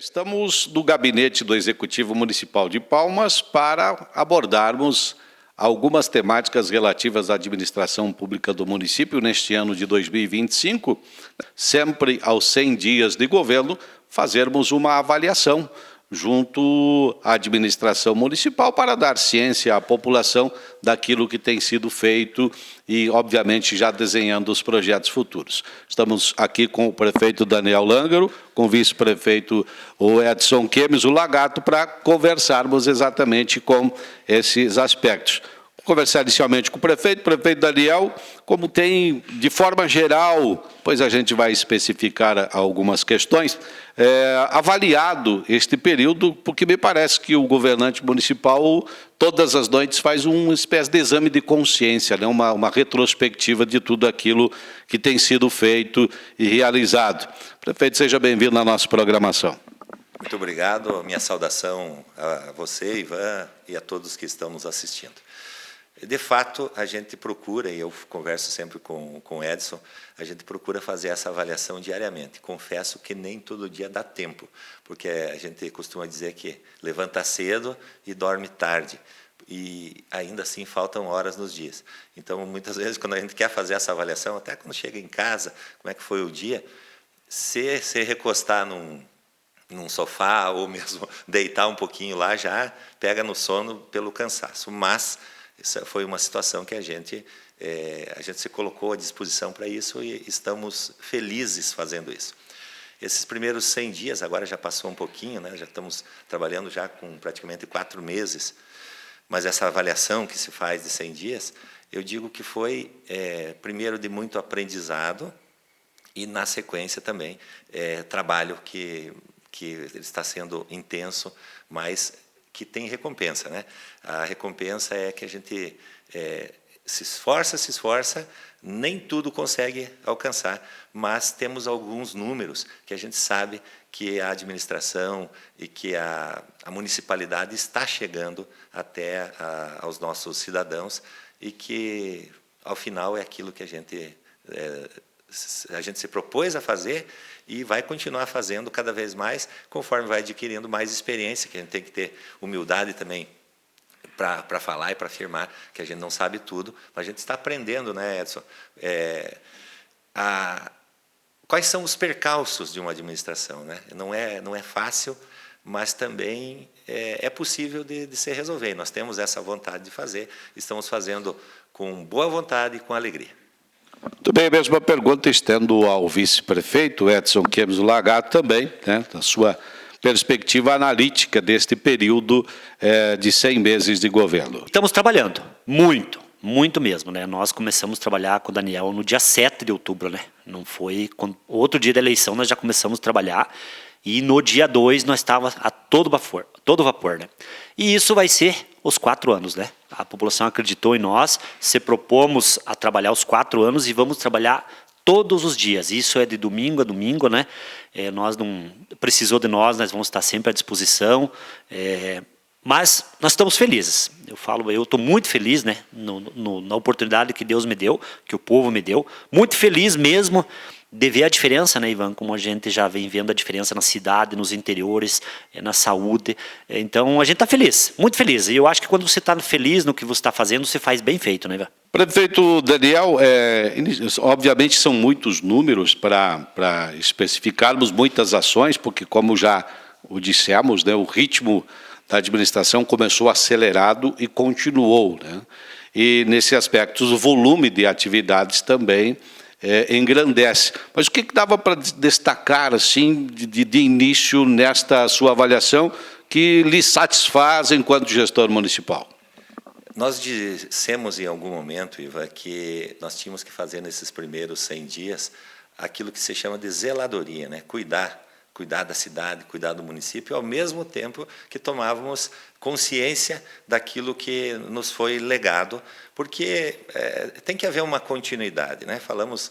Estamos no gabinete do Executivo Municipal de Palmas para abordarmos algumas temáticas relativas à administração pública do município neste ano de 2025, sempre aos 100 dias de governo, fazermos uma avaliação junto à administração municipal para dar ciência à população daquilo que tem sido feito e, obviamente, já desenhando os projetos futuros. Estamos aqui com o prefeito Daniel Lângaro, com o vice-prefeito o Edson Kemes, o Lagato, para conversarmos exatamente com esses aspectos. Vou conversar inicialmente com o prefeito Daniel, como tem, de forma geral, pois a gente vai especificar algumas questões, avaliado este período, porque me parece que o governante municipal, todas as noites, faz uma espécie de exame de consciência, né? uma retrospectiva de tudo aquilo que tem sido feito e realizado. Prefeito, seja bem-vindo à nossa programação. Muito obrigado, minha saudação a você, Ivan, e a todos que estão nos assistindo. De fato, a gente procura, e eu converso sempre com o Edson, a gente procura fazer essa avaliação diariamente. Confesso que nem todo dia dá tempo, porque a gente costuma dizer que levanta cedo e dorme tarde, e ainda assim faltam horas nos dias. Então, muitas vezes, quando a gente quer fazer essa avaliação, até quando chega em casa, como é que foi o dia, se recostar num sofá ou mesmo deitar um pouquinho lá, já pega no sono pelo cansaço. Mas essa foi uma situação que a gente se colocou à disposição para isso e estamos felizes fazendo isso. Esses primeiros 100 dias, agora já passou um pouquinho, né? Já estamos trabalhando já com praticamente 4 meses, mas essa avaliação que se faz de 100 dias, eu digo que foi, primeiro, de muito aprendizado e, na sequência, também, trabalho que está sendo intenso, mas que tem recompensa, né? A recompensa é que a gente se esforça, nem tudo consegue alcançar, mas temos alguns números que a gente sabe que a administração e que a municipalidade está chegando até aos nossos cidadãos e que, ao final, é aquilo que a gente se propôs a fazer e vai continuar fazendo cada vez mais, conforme vai adquirindo mais experiência, que a gente tem que ter humildade também para falar e para afirmar que a gente não sabe tudo, mas a gente está aprendendo, né, Edson? Quais são os percalços de uma administração, né? Não é fácil, mas também é possível de se resolver. Nós temos essa vontade de fazer, estamos fazendo com boa vontade e com alegria. Muito bem, a mesma pergunta estendo ao vice-prefeito Edson Kemes Lagato também, né, da sua perspectiva analítica deste período de 100 meses de governo. Estamos trabalhando, muito mesmo, né? Nós começamos a trabalhar com o Daniel no dia 7 de outubro, né? Não foi outro dia da eleição, nós já começamos a trabalhar e no dia 2 nós estávamos a todo vapor, né? E isso vai ser os 4 anos, né? A população acreditou em nós, se propomos a trabalhar os 4 anos e vamos trabalhar todos os dias. Isso é de domingo a domingo, né? Nós não precisou de nós vamos estar sempre à disposição. Mas nós estamos felizes. Eu estou muito feliz, né? Na oportunidade que Deus me deu, que o povo me deu. Muito feliz mesmo de ver a diferença, né, Ivan? Como a gente já vem vendo a diferença na cidade, nos interiores, na saúde. Então, a gente está feliz, muito feliz. E eu acho que quando você está feliz no que você está fazendo, você faz bem feito, né, Ivan? Prefeito Daniel, obviamente são muitos números para especificarmos muitas ações, porque, como já o dissemos, né, o ritmo da administração começou acelerado e continuou, né? E, nesse aspecto, o volume de atividades também engrandece. Mas o que dava para destacar assim, de início nesta sua avaliação que lhe satisfaz enquanto gestor municipal? Nós dissemos em algum momento, Ivan, que nós tínhamos que fazer nesses primeiros 100 dias aquilo que se chama de zeladoria, né? Cuidar da cidade, cuidar do município, ao mesmo tempo que tomávamos consciência daquilo que nos foi legado, porque tem que haver uma continuidade, né? Falamos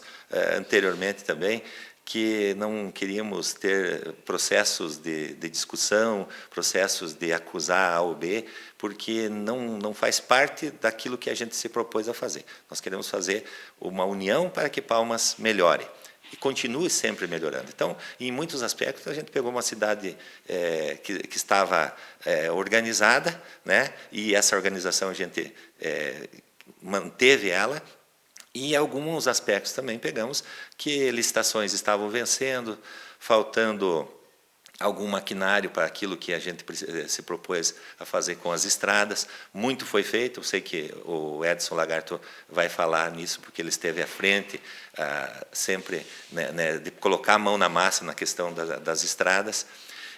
anteriormente também que não queríamos ter processos de discussão, processos de acusar A ou B, porque não faz parte daquilo que a gente se propôs a fazer. Nós queremos fazer uma união para que Palmas melhore. e continue sempre melhorando. Então, em muitos aspectos, a gente pegou uma cidade que estava organizada, né? E essa organização a gente manteve ela, e em alguns aspectos também pegamos que licitações estavam vencendo, faltando algum maquinário para aquilo que a gente se propôs a fazer com as estradas. Muito foi feito, eu sei que o Edson Lagarto vai falar nisso, porque ele esteve à frente, sempre, né, de colocar a mão na massa na questão das estradas.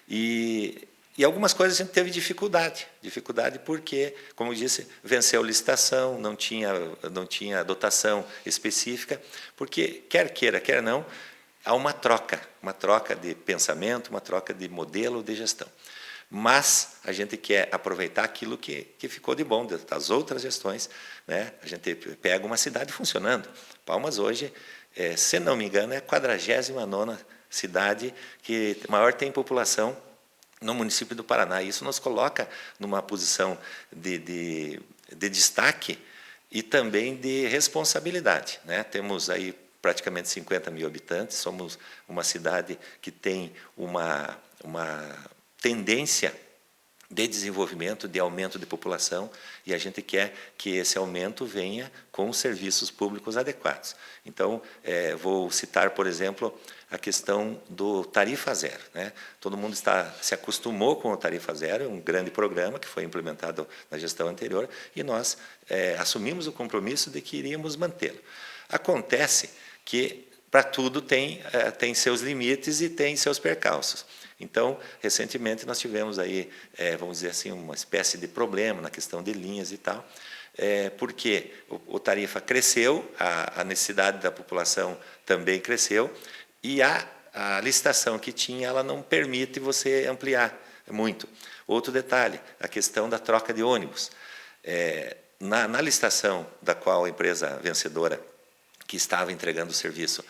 E algumas coisas a gente teve dificuldade porque, como eu disse, venceu a licitação, não tinha dotação específica, porque, quer queira, quer não, há uma troca de pensamento, uma troca de modelo de gestão. Mas a gente quer aproveitar aquilo que ficou de bom das outras gestões, né? A gente pega uma cidade funcionando. Palmas hoje, se não me engano, é a 49ª cidade que maior tem população no município do Paraná. Isso nos coloca numa posição de destaque e também de responsabilidade, né? Temos aí praticamente 50 mil habitantes, somos uma cidade que tem uma tendência de desenvolvimento, de aumento de população, e a gente quer que esse aumento venha com serviços públicos adequados. Então, vou citar, por exemplo, a questão do Tarifa Zero, né? Todo mundo se acostumou com o Tarifa Zero, um grande programa que foi implementado na gestão anterior, e nós assumimos o compromisso de que iríamos mantê-lo. Acontece que para tudo tem seus limites e tem seus percalços. Então, recentemente nós tivemos aí, vamos dizer assim, uma espécie de problema na questão de linhas e tal, porque o tarifa cresceu, a necessidade da população também cresceu, e a licitação que tinha, ela não permite você ampliar muito. Outro detalhe, a questão da troca de ônibus. Na licitação da qual a empresa vencedora que estava entregando o serviço,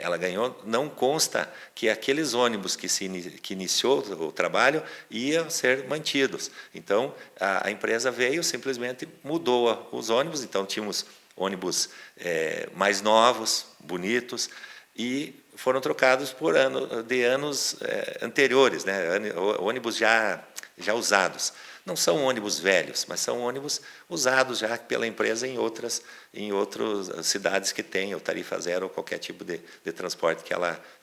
ela ganhou, não consta que aqueles ônibus que iniciou o trabalho iam ser mantidos. Então, a empresa veio, simplesmente mudou os ônibus, então tínhamos ônibus mais novos, bonitos, e foram trocados por anos anteriores, né? Ônibus já usados. Não são ônibus velhos, mas são ônibus usados já pela empresa em outras cidades que têm o Tarifa Zero ou qualquer tipo de transporte que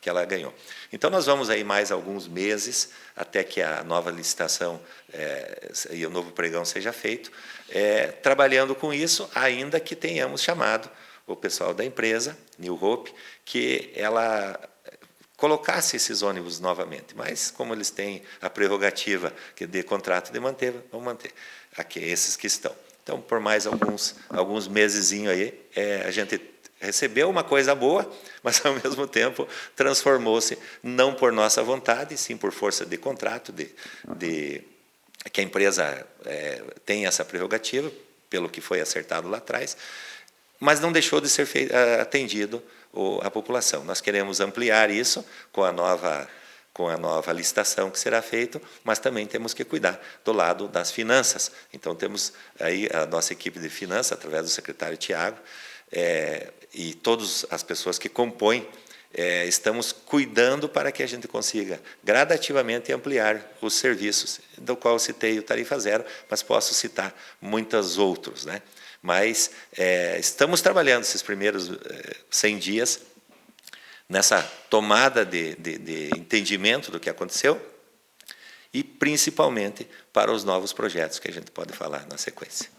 ela ganhou. Então, nós vamos aí mais alguns meses até que a nova licitação e o novo pregão seja feito, trabalhando com isso, ainda que tenhamos chamado o pessoal da empresa, New Hope, que ela colocasse esses ônibus novamente, mas como eles têm a prerrogativa de contrato de manter, vamos manter aqui esses que estão. Então, por mais alguns mesezinhos aí, a gente recebeu uma coisa boa, mas ao mesmo tempo transformou-se não por nossa vontade, sim por força de contrato, que a empresa tem essa prerrogativa, pelo que foi acertado lá atrás, mas não deixou de ser atendido a população. Nós queremos ampliar isso com a nova licitação que será feita, mas também temos que cuidar do lado das finanças. Então, temos aí a nossa equipe de finanças, através do secretário Tiago, e todas as pessoas que compõem, estamos cuidando para que a gente consiga gradativamente ampliar os serviços, do qual citei o Tarifa Zero, mas posso citar muitos outros, né? Mas estamos trabalhando esses primeiros 100 dias nessa tomada de entendimento do que aconteceu e, principalmente, para os novos projetos que a gente pode falar na sequência.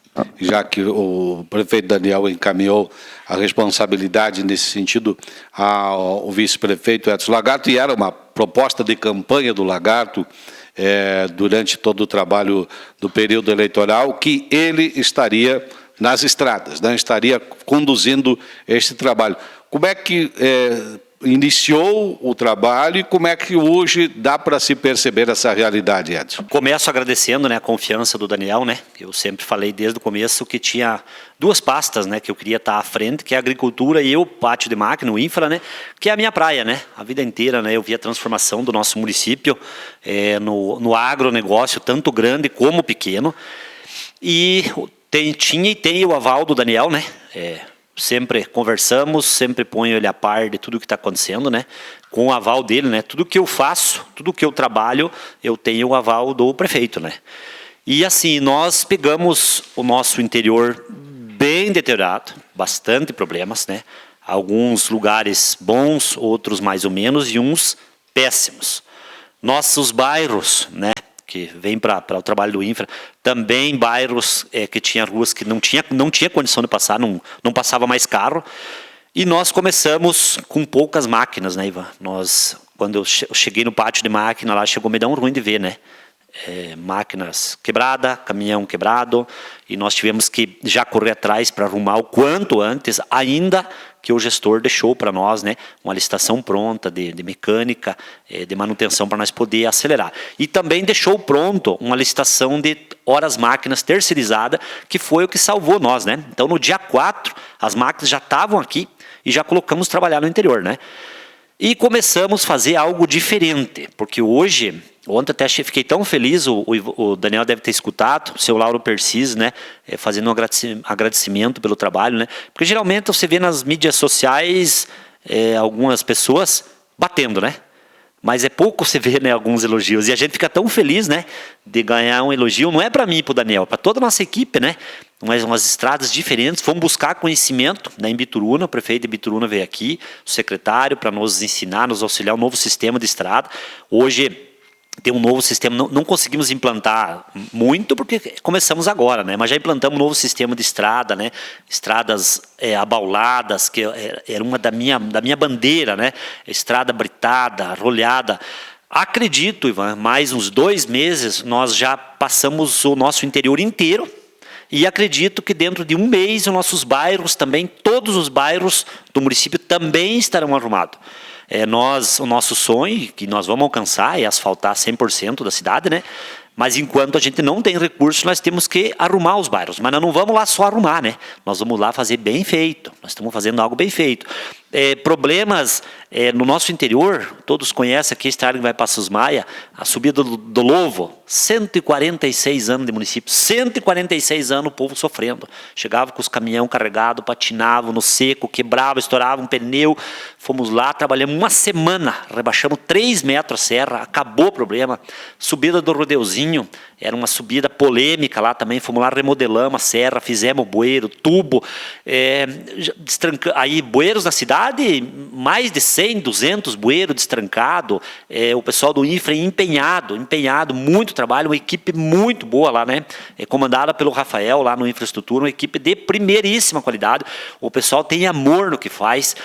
Já que o prefeito Daniel encaminhou a responsabilidade nesse sentido ao vice-prefeito Edson Lagarto, e era uma proposta de campanha do Lagarto durante todo o trabalho do período eleitoral, que ele estaria nas estradas, né? Estaria conduzindo este trabalho. Como é que iniciou o trabalho e como é que hoje dá para se perceber essa realidade, Edson? Começo agradecendo, né, a confiança do Daniel, né? Eu sempre falei desde o começo que tinha duas pastas, né, que eu queria estar à frente, que é a agricultura e o pátio de máquina, o infra, né, que é a minha praia, né? A vida inteira, né, eu vi a transformação do nosso município no agronegócio, tanto grande como pequeno. E tinha e tem o aval do Daniel, né? sempre conversamos, sempre ponho ele a par de tudo que está acontecendo, né? Com o aval dele, né? Tudo que eu faço, tudo que eu trabalho, eu tenho o aval do prefeito, né? E assim, nós pegamos o nosso interior bem deteriorado, bastante problemas, né? Alguns lugares bons, outros mais ou menos, e uns péssimos. Nossos bairros, né? Que vem para o trabalho do infra, também bairros que tinha ruas que não tinha condição de passar, não passava mais carro. E nós começamos com poucas máquinas, né, Ivan? Quando eu cheguei no pátio de máquina lá, chegou a me dar um ruim de ver, né? Máquinas quebradas, caminhão quebrado, e nós tivemos que já correr atrás para arrumar o quanto antes, ainda que o gestor deixou para nós, né, uma licitação pronta de mecânica, de manutenção para nós poder acelerar. E também deixou pronto uma licitação de horas máquinas terceirizada, que foi o que salvou nós, né? Então, no dia 4, as máquinas já estavam aqui e já colocamos trabalhar no interior, né? E começamos a fazer algo diferente, porque ontem até fiquei tão feliz, o Daniel deve ter escutado, o seu Lauro Persis, né, fazendo um agradecimento pelo trabalho, né, porque geralmente você vê nas mídias sociais algumas pessoas batendo, né, mas é pouco você vê, né, alguns elogios, e a gente fica tão feliz, né, de ganhar um elogio, não é para mim e para o Daniel, é para toda a nossa equipe, né, umas estradas diferentes, fomos buscar conhecimento, né, em Bituruna, o prefeito de Bituruna veio aqui, o secretário, para nos ensinar, nos auxiliar um novo sistema de estrada. Hoje tem um novo sistema, não conseguimos implantar muito, porque começamos agora, né? Mas já implantamos um novo sistema de estrada, né? Estradas abauladas, que era uma da minha bandeira, né? Estrada britada, rolhada. Acredito, Ivan, mais uns 2 meses, nós já passamos o nosso interior inteiro, e acredito que dentro de 1 mês, os nossos bairros também, todos os bairros do município também estarão arrumados. O nosso sonho, que nós vamos alcançar, é asfaltar 100% da cidade, né? Mas enquanto a gente não tem recurso, nós temos que arrumar os bairros. Mas nós não vamos lá só arrumar, né? Nós vamos lá fazer bem feito. Nós estamos fazendo algo bem feito. Problemas no nosso interior, todos conhecem aqui a estrada que vai para Passos Maia, a subida do Lovo, 146 anos de município, 146 anos o povo sofrendo. Chegava com os caminhões carregados, patinavam no seco, quebrava, estourava um pneu. Fomos lá, trabalhamos 1 semana, rebaixamos 3 metros a serra, acabou o problema. Subida do Rodeuzinho, era uma subida polêmica lá também, fomos lá, remodelamos a serra, fizemos bueiro, tubo, aí bueiros na cidade, mais de 100, 200 bueiros destrancados, o pessoal do infra empenhado, muito trabalho, uma equipe muito boa lá, né? Comandada pelo Rafael lá no Infraestrutura, uma equipe de primeiríssima qualidade, o pessoal tem amor no que faz.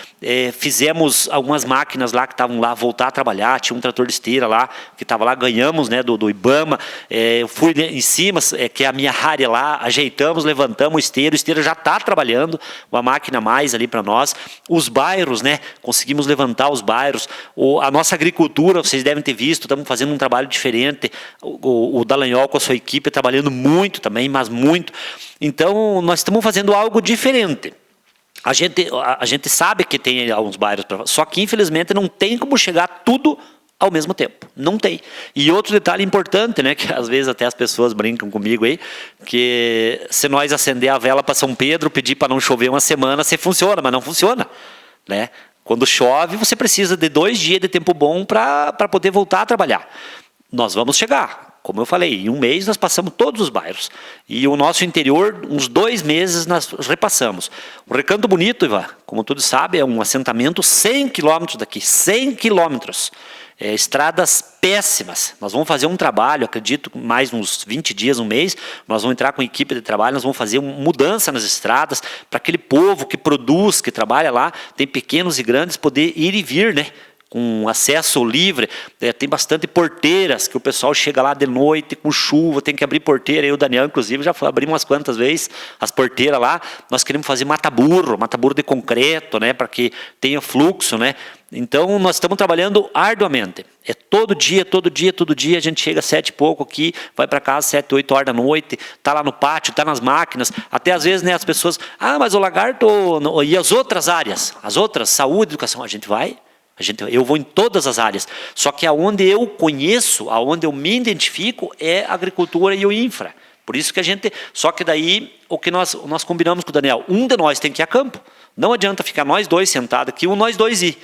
Fizemos algumas máquinas lá que estavam lá voltar a trabalhar, tinha um trator de esteira lá, que estava lá, ganhamos, né, do Ibama, eu fui em cima, que é a minha área lá, ajeitamos, levantamos o esteiro já está trabalhando, uma máquina a mais ali para nós. Os bairros, né, conseguimos levantar os bairros, a nossa agricultura, vocês devem ter visto, estamos fazendo um trabalho diferente, o Dallagnol com a sua equipe trabalhando muito também, mas muito. Então, nós estamos fazendo algo diferente. A gente sabe que tem alguns bairros, só que infelizmente não tem como chegar tudo ao mesmo tempo, não tem. E outro detalhe importante, né, que às vezes até as pessoas brincam comigo aí, que se nós acender a vela para São Pedro, pedir para não chover 1 semana, se funciona, mas não funciona, né? Quando chove, você precisa de 2 dias de tempo bom para poder voltar a trabalhar. Nós vamos chegar. Como eu falei, em 1 mês nós passamos todos os bairros. E o nosso interior, uns 2 meses nós repassamos. O Recanto Bonito, Ivan, como todos sabem, é um assentamento 100 quilômetros daqui, 100 quilômetros. Estradas péssimas. Nós vamos fazer um trabalho, acredito, mais uns 20 dias, 1 mês, nós vamos entrar com equipe de trabalho, nós vamos fazer uma mudança nas estradas, para aquele povo que produz, que trabalha lá, tem pequenos e grandes, poder ir e vir, né? Com acesso livre, tem bastante porteiras, que o pessoal chega lá de noite com chuva, tem que abrir porteira, eu e o Daniel, inclusive, já abrimos umas quantas vezes as porteiras lá. Nós queremos fazer mata-burro de concreto, né, para que tenha fluxo, né. Então, nós estamos trabalhando arduamente. Todo dia, a gente chega às 7 e pouco aqui, vai para casa às 7, 8 horas da noite, está lá no pátio, está nas máquinas. Até às vezes, né, as pessoas, mas o lagarto, e as outras áreas, as outras, saúde, educação, a gente vai. Eu vou em todas as áreas, só que aonde eu conheço, aonde eu me identifico é a agricultura e o infra, Por isso que a gente... Só que daí, o que nós combinamos com o Daniel, um de nós tem que ir a campo. Não adianta ficar nós dois sentados aqui, nós dois ir.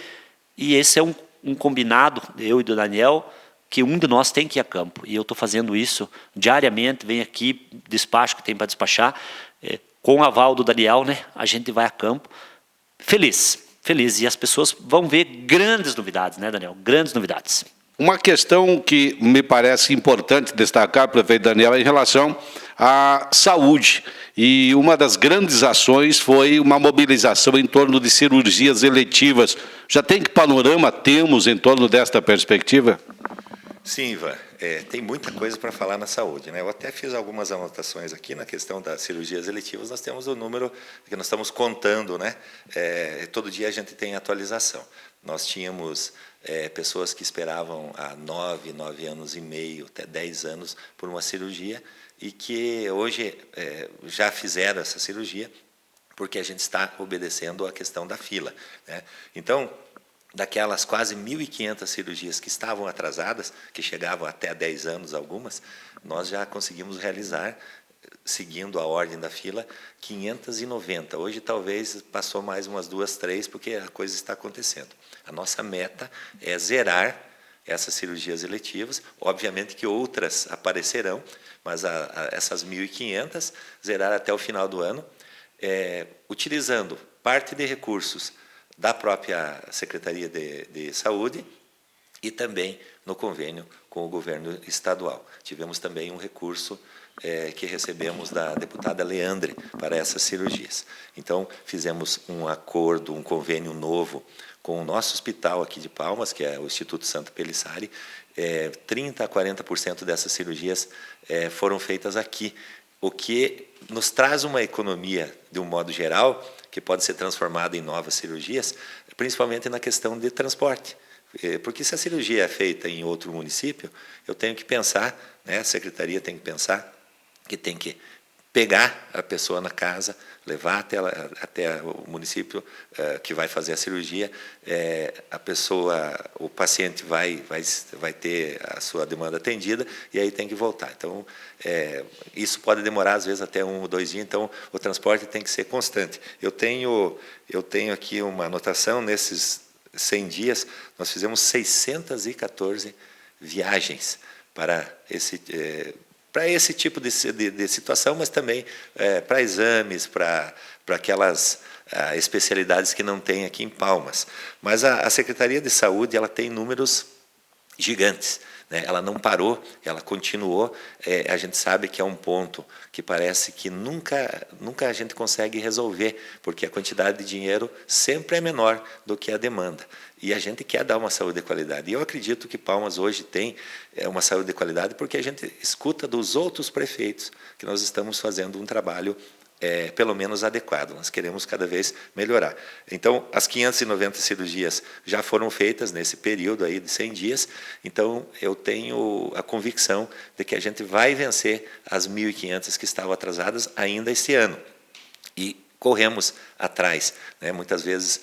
E esse é um combinado, eu e do Daniel, que um de nós tem que ir a campo. E eu estou fazendo isso diariamente, venho aqui, despacho o que tem para despachar. Com o aval do Daniel, né, a gente vai a campo. Feliz. E as pessoas vão ver grandes novidades, né, Daniel? Grandes novidades. Uma questão que me parece importante destacar, prefeito Daniel, é em relação à saúde. E uma das grandes ações foi uma mobilização em torno de cirurgias eletivas. Já tem que panorama temos em torno desta perspectiva? Sim, Ivan, tem muita coisa para falar na saúde, né? Eu até fiz algumas anotações aqui na questão das cirurgias eletivas. Nós temos o número que nós estamos contando, né? Todo dia a gente tem atualização. Nós tínhamos pessoas que esperavam há 9 anos e meio, até 10 anos, por uma cirurgia e que hoje já fizeram essa cirurgia porque a gente está obedecendo a questão da fila, né? Então, daquelas quase 1.500 cirurgias que estavam atrasadas, que chegavam até 10 anos algumas, nós já conseguimos realizar, seguindo a ordem da fila, 590. Hoje talvez passou mais umas 2, 3, porque a coisa está acontecendo. A nossa meta é zerar essas cirurgias eletivas. Obviamente que outras aparecerão, mas essas 1.500, zerar até o final do ano, utilizando parte de recursos da própria Secretaria de Saúde e também no convênio com o governo estadual. Tivemos também um recurso que recebemos da deputada Leandre para essas cirurgias. Então, fizemos um acordo, um convênio novo com o nosso hospital aqui de Palmas, que é o Instituto Santa Pelissari. 30% a 40% dessas cirurgias foram feitas aqui, o que nos traz uma economia, de um modo geral, que pode ser transformada em novas cirurgias, principalmente na questão de transporte. Porque se a cirurgia é feita em outro município, eu tenho que pensar, né, a secretaria tem que pensar que tem que pegar a pessoa na casa, levar até o município que vai fazer a cirurgia, o paciente vai ter a sua demanda atendida e aí tem que voltar. Então, isso pode demorar, às vezes, até 1 ou 2 dias, então o transporte tem que ser constante. Eu tenho aqui uma anotação, nesses 100 dias, nós fizemos 614 viagens para esse tipo de situação, mas também para exames, para aquelas especialidades que não tem aqui em Palmas. Mas a Secretaria de Saúde ela tem números gigantes, né? Ela não parou, ela continuou. A gente sabe que é um ponto que parece que nunca a gente consegue resolver, porque a quantidade de dinheiro sempre é menor do que a demanda. E a gente quer dar uma saúde de qualidade. E eu acredito que Palmas hoje tem uma saúde de qualidade porque a gente escuta dos outros prefeitos que nós estamos fazendo um trabalho pelo menos adequado. Nós queremos cada vez melhorar. Então, as 590 cirurgias já foram feitas nesse período aí de 100 dias. Então, eu tenho a convicção de que a gente vai vencer as 1.500 que estavam atrasadas ainda esse ano. E corremos atrás, né? Muitas vezes,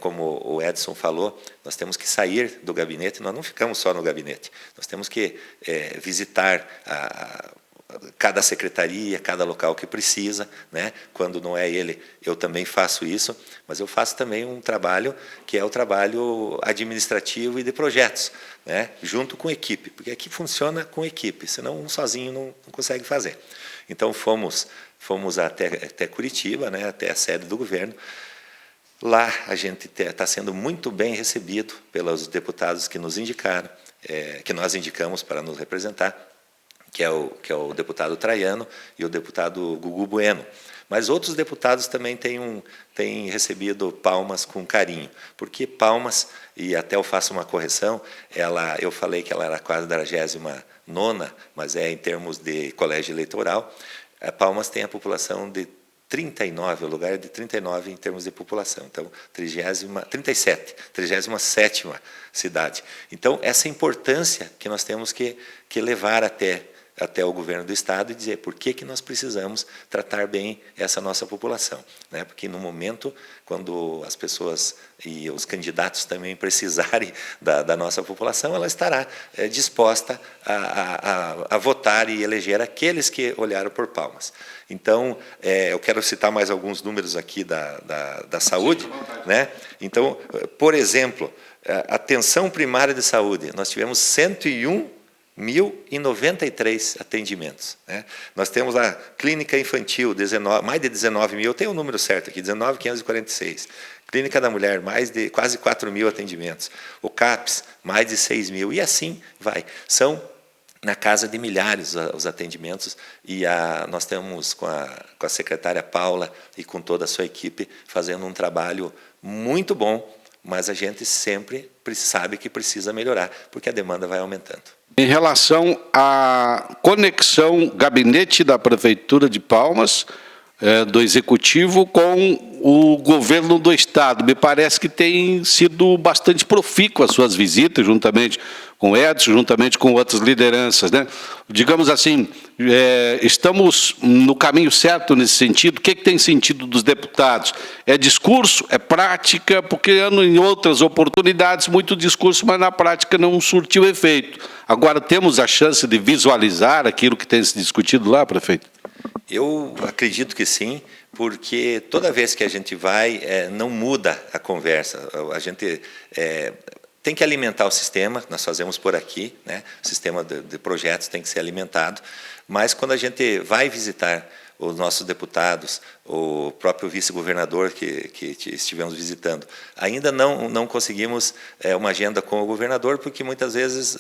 como o Edson falou, nós temos que sair do gabinete, nós não ficamos só no gabinete, nós temos que visitar cada secretaria, cada local que precisa, né? Quando não é ele, eu também faço isso, mas eu faço também um trabalho que é o trabalho administrativo e de projetos, né? Junto com equipe, porque aqui funciona com equipe, senão um sozinho não consegue fazer. Então fomos até Curitiba, né? Até a sede do governo. Lá a gente está sendo muito bem recebido pelos deputados que nos indicaram, que nós indicamos para nos representar, que é o deputado Traiano e o deputado Gugu Bueno. Mas outros deputados também têm recebido Palmas com carinho, porque Palmas, e até eu faço uma correção, eu falei que ela era a 49ª, mas é em termos de colégio eleitoral. Palmas tem a população de 39, o lugar é de 39 em termos de população, então 37ª cidade. Então, essa importância que nós temos que levar até o governo do Estado e dizer por que nós precisamos tratar bem essa nossa população, né? Porque no momento, quando as pessoas e os candidatos também precisarem da nossa população, ela estará disposta a a votar e eleger aqueles que olharam por Palmas. Então, eu quero citar mais alguns números aqui da saúde, né? Então, por exemplo, atenção primária de saúde, nós tivemos 101.093 atendimentos, né? Nós temos a clínica infantil, mais de 19 mil, eu tenho o número certo aqui, 19.546. Clínica da Mulher, mais de quase 4 mil atendimentos. O CAPS, mais de 6 mil, e assim vai. São na casa de milhares os atendimentos, e nós estamos com a secretária Paula e com toda a sua equipe fazendo um trabalho muito bom, mas a gente sempre sabe que precisa melhorar, porque a demanda vai aumentando. Em relação à conexão gabinete da Prefeitura de Palmas, do Executivo com o governo do Estado, me parece que tem sido bastante profícua as suas visitas, juntamente com o Edson, juntamente com outras lideranças, né? Digamos assim, estamos no caminho certo nesse sentido? O que tem sentido dos deputados? É discurso? É prática? Porque em outras oportunidades, muito discurso, mas na prática não surtiu efeito. Agora, temos a chance de visualizar aquilo que tem se discutido lá, prefeito? Eu acredito que sim, porque toda vez que a gente vai, não muda a conversa. A gente tem que alimentar o sistema, nós fazemos por aqui, né? O sistema de projetos tem que ser alimentado, mas quando a gente vai visitar os nossos deputados, o próprio vice-governador que estivemos visitando, ainda não conseguimos uma agenda com o governador, porque muitas vezes,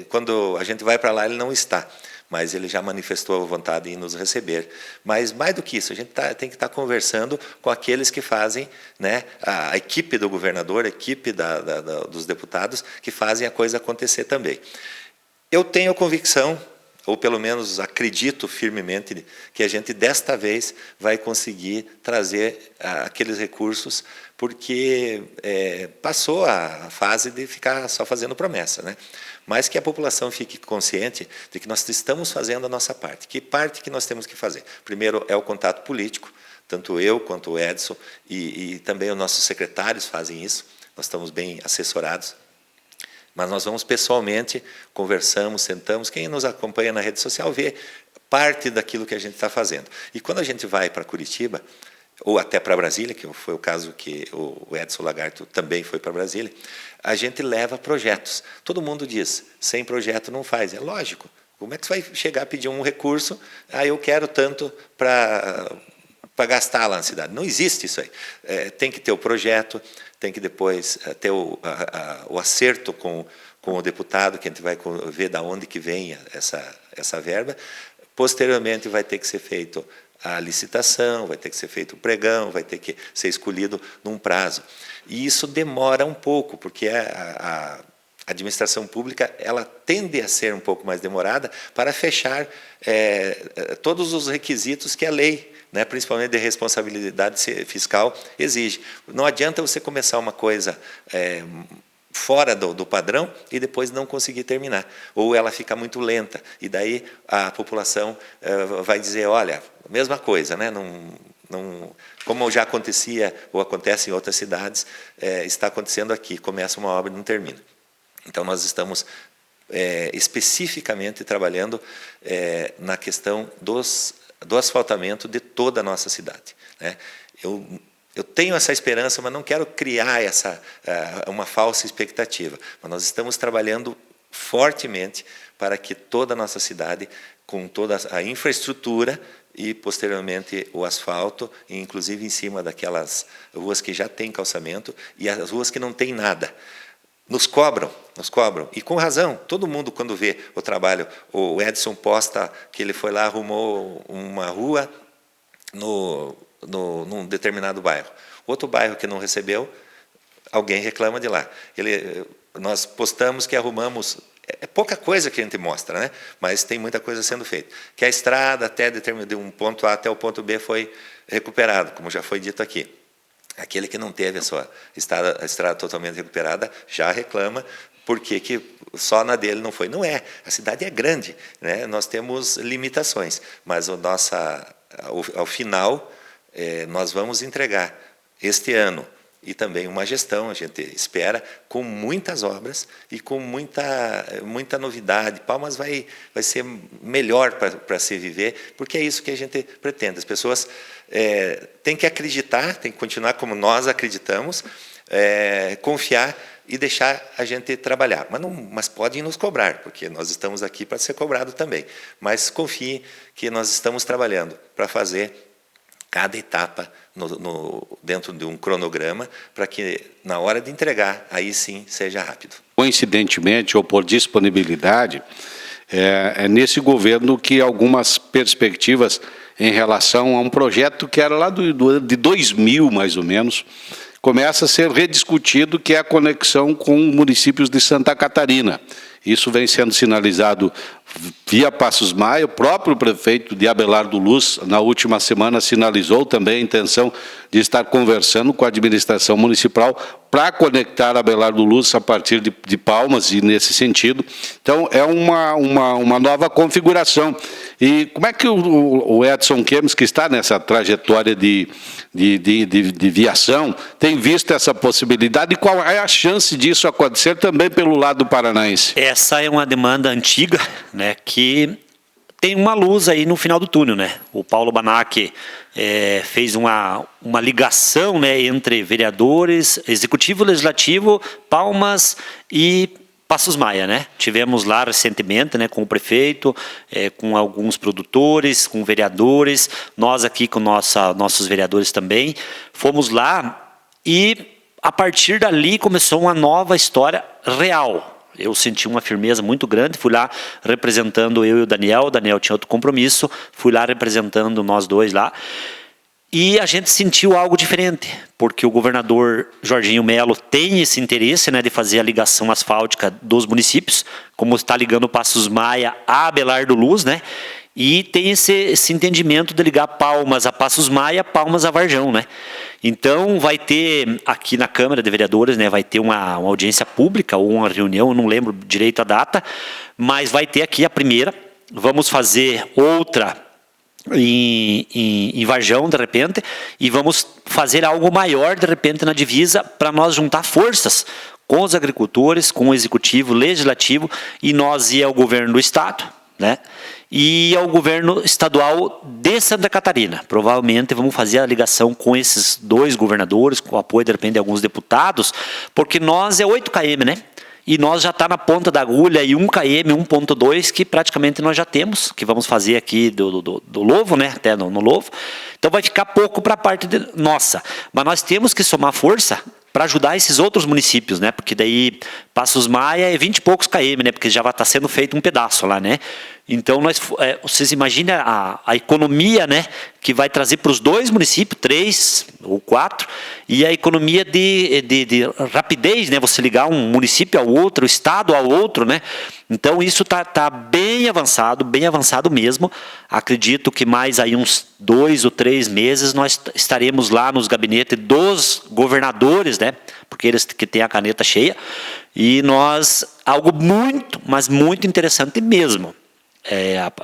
quando a gente vai para lá, ele não está. Mas ele já manifestou a vontade em nos receber. Mas, mais do que isso, a gente tem que estar conversando com aqueles que fazem, né, a equipe do governador, a equipe dos deputados, que fazem a coisa acontecer também. Eu tenho convicção, ou pelo menos acredito firmemente, que a gente, desta vez, vai conseguir trazer aqueles recursos, porque passou a fase de ficar só fazendo promessa, né? Mas que a população fique consciente de que nós estamos fazendo a nossa parte. Que parte que nós temos que fazer? Primeiro é o contato político, tanto eu quanto o Edson, e também os nossos secretários fazem isso, nós estamos bem assessorados. Mas nós vamos pessoalmente, conversamos, sentamos, quem nos acompanha na rede social vê parte daquilo que a gente está fazendo. E quando a gente vai para Curitiba, ou até para Brasília, que foi o caso que o Edson Lagarto também foi para Brasília, a gente leva projetos. Todo mundo diz, sem projeto não faz. É lógico. Como é que você vai chegar a pedir um recurso? Eu quero tanto para gastar lá na cidade. Não existe isso aí. Tem que ter o projeto, tem que depois ter o acerto com o deputado, que a gente vai ver de onde que vem essa verba. Posteriormente vai ter que ser feito a licitação, vai ter que ser feito o pregão, vai ter que ser escolhido num prazo. E isso demora um pouco, porque a administração pública ela tende a ser um pouco mais demorada para fechar todos os requisitos que a lei, né, principalmente de responsabilidade fiscal, exige. Não adianta você começar uma coisa fora do padrão e depois não conseguir terminar. Ou ela fica muito lenta, e daí a população vai dizer, olha, mesma coisa, né? Como já acontecia ou acontece em outras cidades, está acontecendo aqui, começa uma obra e não termina. Então, nós estamos especificamente trabalhando na questão do asfaltamento de toda a nossa cidade, né? Eu tenho essa esperança, mas não quero criar uma falsa expectativa. Mas nós estamos trabalhando fortemente para que toda a nossa cidade, com toda a infraestrutura e, posteriormente, o asfalto, inclusive em cima daquelas ruas que já têm calçamento e as ruas que não têm nada. Nos cobram, e com razão. Todo mundo, quando vê o trabalho, o Edson posta que ele foi lá, arrumou uma rua num determinado bairro. Outro bairro que não recebeu, alguém reclama de lá. Nós postamos que arrumamos, é pouca coisa que a gente mostra, né? Mas tem muita coisa sendo feita. Que a estrada até de um ponto A até o ponto B foi recuperado, como já foi dito aqui. Aquele que não teve a sua estrada totalmente recuperada já reclama, porque que só na dele não foi. Não é, a cidade é grande, né? Nós temos limitações, mas ao final nós vamos entregar este ano e também uma gestão, a gente espera, com muitas obras e com muita novidade. Palmas vai ser melhor para se viver, porque é isso que a gente pretende. As pessoas têm que acreditar, têm que continuar como nós acreditamos, confiar e deixar a gente trabalhar. Mas podem nos cobrar, porque nós estamos aqui para ser cobrado também. Mas confie que nós estamos trabalhando para fazer cada etapa dentro de um cronograma, para que, na hora de entregar, aí sim seja rápido. Coincidentemente, ou por disponibilidade, é nesse governo que algumas perspectivas em relação a um projeto que era lá de 2000, mais ou menos, começa a ser rediscutido, que é a conexão com municípios de Santa Catarina. Isso vem sendo sinalizado via Passos Maia. O próprio prefeito de Abelardo Luz, na última semana, sinalizou também a intenção de estar conversando com a administração municipal para conectar Abelardo Luz a partir de Palmas, e nesse sentido. Então, é uma nova configuração. E como é que o Edson Kemes, que está nessa trajetória de viação, tem visto essa possibilidade, e qual é a chance disso acontecer também pelo lado paranaense? Essa é uma demanda antiga, né, que tem uma luz aí no final do túnel, né? O Paulo Banac fez uma ligação, né, entre vereadores, executivo, legislativo, Palmas e Passos Maia, né? Tivemos lá recentemente, né, com o prefeito, com alguns produtores, com vereadores, nós aqui com nossos vereadores também, fomos lá e a partir dali começou uma nova história real. Eu senti uma firmeza muito grande, fui lá representando eu e o Daniel tinha outro compromisso, fui lá representando nós dois lá, e a gente sentiu algo diferente, porque o governador Jorginho Melo tem esse interesse, né, de fazer a ligação asfáltica dos municípios, como está ligando Passos Maia a Abelardo Luz, né, e tem esse entendimento de ligar Palmas a Passos Maia, Palmas a Varjão, né? Então vai ter aqui na Câmara de Vereadores, né, vai ter uma audiência pública ou uma reunião, eu não lembro direito a data, mas vai ter aqui a primeira. Vamos fazer outra em Varjão, de repente, e vamos fazer algo maior, de repente, na divisa, para nós juntar forças com os agricultores, com o executivo, legislativo, e nós ir ao governo do estado, né? E ao governo estadual de Santa Catarina. Provavelmente vamos fazer a ligação com esses dois governadores, com o apoio, de repente, de alguns deputados, porque nós é 8 km, né? E nós já está na ponta da agulha, e 1 km, 1.2, que praticamente nós já temos, que vamos fazer aqui do Lovo, né? Até no Lovo. Então vai ficar pouco para a parte nossa. Mas nós temos que somar força para ajudar esses outros municípios, né? Porque daí Passos Maia é 20 e poucos km, né? Porque já vai estar sendo feito um pedaço lá, né? Então vocês imaginem a economia, né, que vai trazer para os dois municípios, 3 ou 4, e a economia de rapidez, né? Você ligar um município ao outro, o estado ao outro, né? Então isso tá bem avançado mesmo. Acredito que mais aí uns 2 ou 3 meses nós estaremos lá nos gabinetes dos governadores, né? Porque eles que têm a caneta cheia, e algo muito, mas muito interessante mesmo.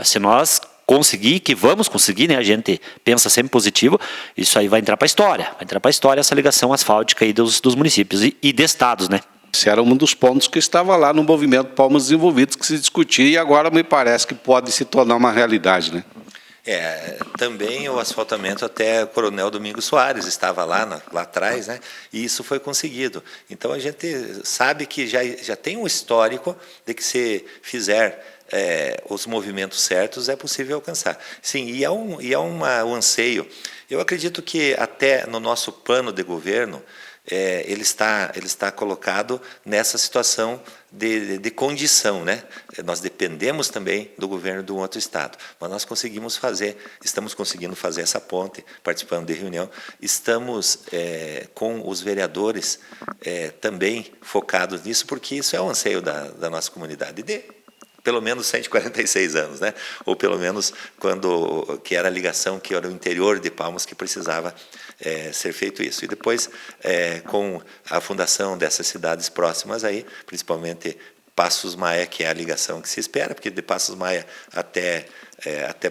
Se nós conseguir, que vamos conseguir, né? A gente pensa sempre positivo, isso aí vai entrar para a história, essa ligação asfáltica aí dos municípios e de estados, né? Esse era um dos pontos que estava lá no movimento Palmas Desenvolvidos, que se discutia, e agora me parece que pode se tornar uma realidade, né? Também o asfaltamento até o Coronel Domingos Soares estava lá atrás, né? E isso foi conseguido. Então a gente sabe que já tem um histórico de que se fizer os movimentos certos é possível alcançar. Sim, e é um anseio. Eu acredito que até no nosso plano de governo ele está colocado nessa situação de condição, né? Nós dependemos também do governo de um outro estado, mas nós estamos conseguindo fazer essa ponte, participando de reunião, estamos com os vereadores também focados nisso, porque isso é um anseio da nossa comunidade, de pelo menos 146 anos, né? Ou pelo menos que era a ligação, que era o interior de Palmas, que precisava ser feito isso. E depois, com a fundação dessas cidades próximas aí, principalmente Passos Maia, que é a ligação que se espera, porque de Passos Maia até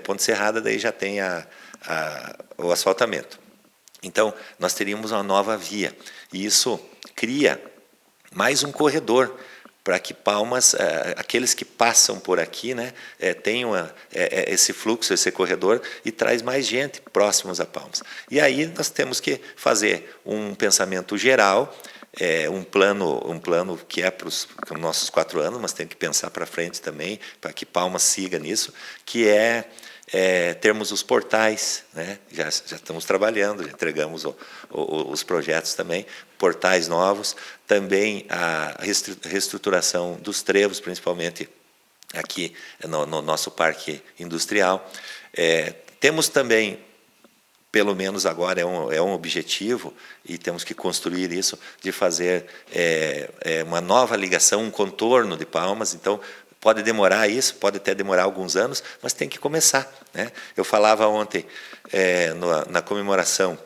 Ponte Serrada, daí já tem o asfaltamento. Então, nós teríamos uma nova via. E isso cria mais um corredor para que Palmas, aqueles que passam por aqui, né, tenham esse fluxo, esse corredor, e traz mais gente próximos a Palmas. E aí nós temos que fazer um pensamento geral, um plano que é para os nossos 4 anos, mas tem que pensar para frente também, para que Palmas siga nisso, que termos os portais, né? Já estamos trabalhando, já entregamos os projetos também, portais novos, também a reestruturação dos trevos, principalmente aqui no nosso parque industrial. Temos também, pelo menos agora é um objetivo, e temos que construir isso, de fazer uma nova ligação, um contorno de Palmas. Então, pode demorar isso, pode até demorar alguns anos, mas tem que começar, né? Eu falava ontem, na comemoração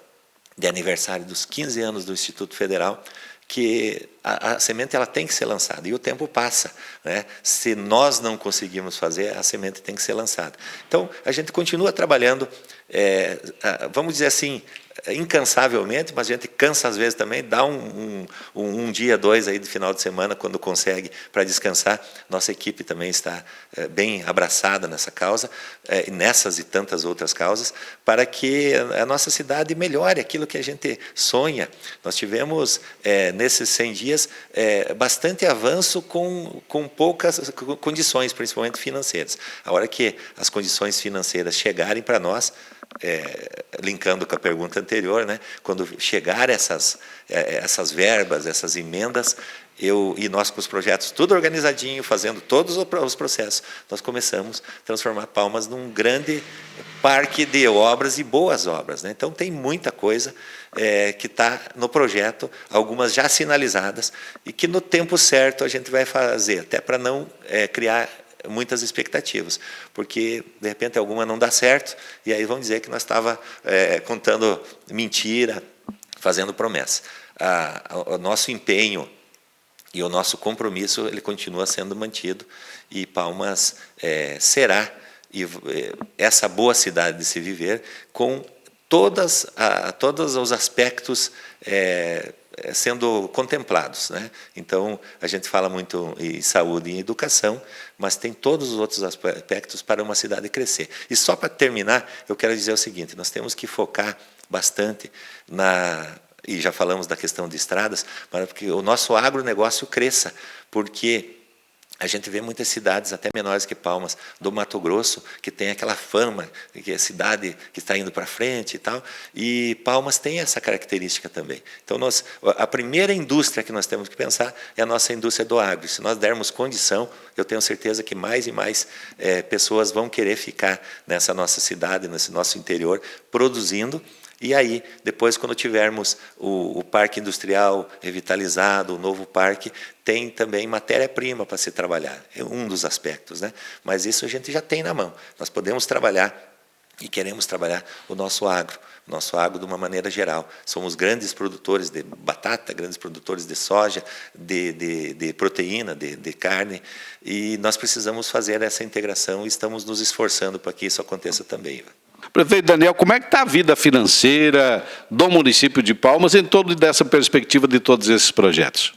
de aniversário dos 15 anos do Instituto Federal, que a semente ela tem que ser lançada, e o tempo passa, né? Se nós não conseguirmos fazer, a semente tem que ser lançada. Então, a gente continua trabalhando, vamos dizer assim, incansavelmente, mas a gente cansa às vezes também, dá um dia, 2 aí de final de semana, quando consegue, para descansar. Nossa equipe também está bem abraçada nessa causa, nessas e tantas outras causas, para que a nossa cidade melhore aquilo que a gente sonha. Nós tivemos, nesses 100 dias, bastante avanço com poucas condições, principalmente financeiras. A hora que as condições financeiras chegarem para nós, linkando com a pergunta anterior, né? Quando chegar essas verbas, essas emendas, e nós com os projetos tudo organizadinho, fazendo todos os processos, nós começamos a transformar Palmas num grande parque de obras e boas obras, né? Então tem muita coisa que está no projeto, algumas já sinalizadas, e que no tempo certo a gente vai fazer, até para não criar muitas expectativas, porque de repente alguma não dá certo, e aí vão dizer que nós estava contando mentira, fazendo promessa. O nosso empenho e o nosso compromisso, ele continua sendo mantido, e Palmas será essa boa cidade de se viver, com todos os aspectos sendo contemplados, né? Então, a gente fala muito em saúde e em educação, mas tem todos os outros aspectos para uma cidade crescer. E só para terminar, eu quero dizer o seguinte: nós temos que focar bastante e já falamos da questão de estradas, para que o nosso agronegócio cresça, porque a gente vê muitas cidades, até menores que Palmas, do Mato Grosso, que tem aquela fama, que é a cidade que está indo para frente e tal, e Palmas tem essa característica também. Então, a primeira indústria que nós temos que pensar é a nossa indústria do agro. Se nós dermos condição, eu tenho certeza que mais e mais pessoas vão querer ficar nessa nossa cidade, nesse nosso interior, produzindo. E aí, depois, quando tivermos o parque industrial revitalizado, o novo parque, tem também matéria-prima para se trabalhar. É um dos aspectos, né? Mas isso a gente já tem na mão. Nós podemos trabalhar e queremos trabalhar o nosso agro de uma maneira geral. Somos grandes produtores de batata, grandes produtores de soja, de proteína, de carne, e nós precisamos fazer essa integração e estamos nos esforçando para que isso aconteça também. Prefeito Daniel, como é que está a vida financeira do município de Palmas em torno dessa perspectiva de todos esses projetos?